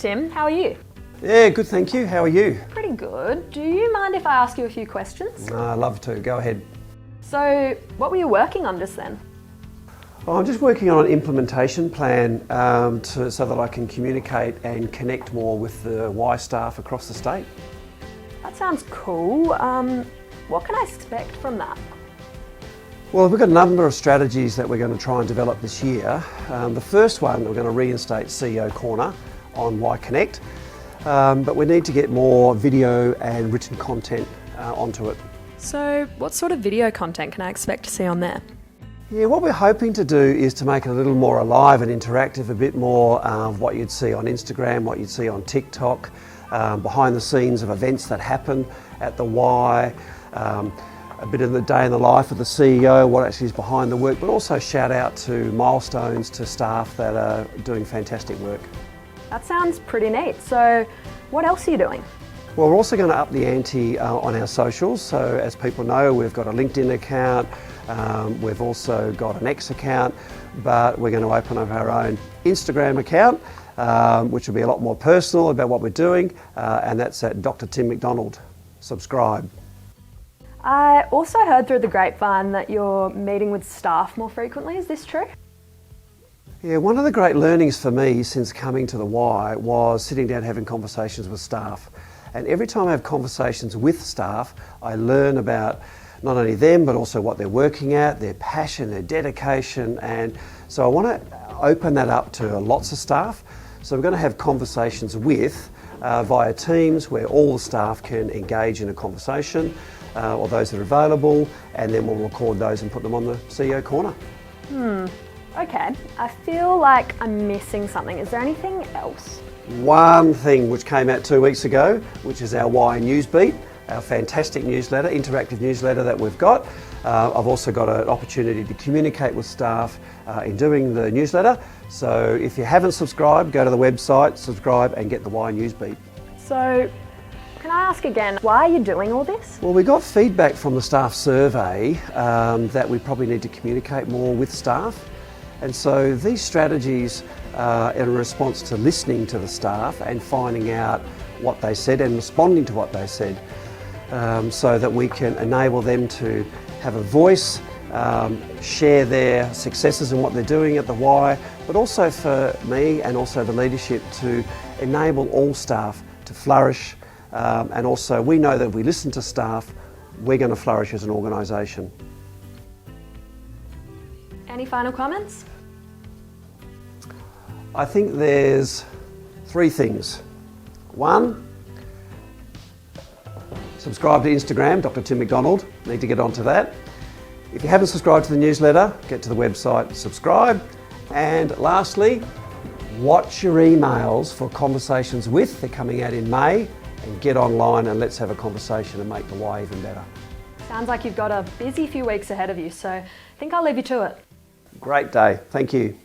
Tim, how are you? Yeah, good, thank you. How are you? Pretty good. Do you mind if I ask you a few questions? I'd love to. Go ahead. So, what were you working on just then? Oh, I'm just working on an implementation plan so that I can communicate and connect more with the Y staff across the state. That sounds cool. What can I expect from that? Well, we've got a number of strategies that we're going to try and develop this year. The first one, we're going to reinstate CEO Corner on Y Connect, but we need to get more video and written content onto it. So, what sort of video content can I expect to see on there? Yeah, what we're hoping to do is to make it a little more alive and interactive, a bit more of what you'd see on Instagram, what you'd see on TikTok, behind the scenes of events that happen at the Y, a bit of the day in the life of the CEO, what actually is behind the work, but also shout out to Milestones, to staff that are doing fantastic work. That sounds pretty neat. So, what else are you doing? Well, we're also going to up the ante on our socials. So as people know, we've got a LinkedIn account, we've also got an X account, but we're going to open up our own Instagram account, which will be a lot more personal about what we're doing, and that's at Dr Tim McDonald. Subscribe. I also heard through the grapevine that you're meeting with staff more frequently. Is this true? Yeah, one of the great learnings for me since coming to the Y was sitting down having conversations with staff. And every time I have conversations with staff, I learn about not only them, but also what they're working at, their passion, their dedication. And so I want to open that up to lots of staff. So we're going to have conversations with via Teams where all the staff can engage in a conversation, or those that are available, and then we'll record those and put them on the CEO Corner. Okay, I feel like I'm missing something. Is there anything else? One thing which came out 2 weeks ago, which is our Y Newsbeat, our fantastic newsletter, interactive newsletter that we've got. I've also got an opportunity to communicate with staff in doing the newsletter. So if you haven't subscribed, go to the website, subscribe and get the Y Newsbeat. So, can I ask again, why are you doing all this? Well, we got feedback from the staff survey that we probably need to communicate more with staff. And so these strategies are in response to listening to the staff and finding out what they said and responding to what they said, so that we can enable them to have a voice, share their successes and what they're doing at the Y, but also for me and also the leadership to enable all staff to flourish. And also we know that if we listen to staff, we're going to flourish as an organisation. Any final comments? I think there's three things. One, subscribe to Instagram, Dr Tim McDonald. Need to get onto that. If you haven't subscribed to the newsletter, get to the website, subscribe. And lastly, watch your emails for conversations with. They're coming out in May. And get online and let's have a conversation and make the Y even better. Sounds like you've got a busy few weeks ahead of you, so I think I'll leave you to it. Great day. Thank you.